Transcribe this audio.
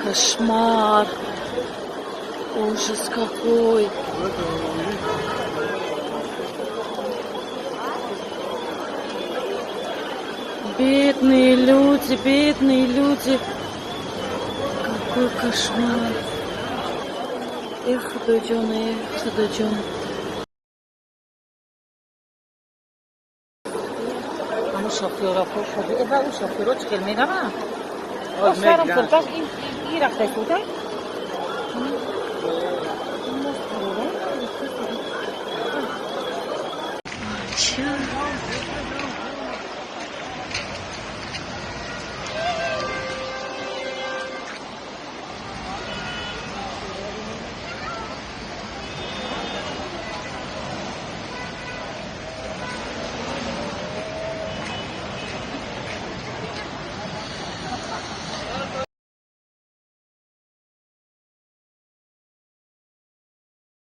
Кошмар. Ужас какой. Бедные люди, бедные люди. Какой кошмар. Эх, дойдем, эх, дойдем. همون شاخیارا خوش شده و اون شاخیارا چه کلمه نمه سرم فرتاش این رفته بوده Чё?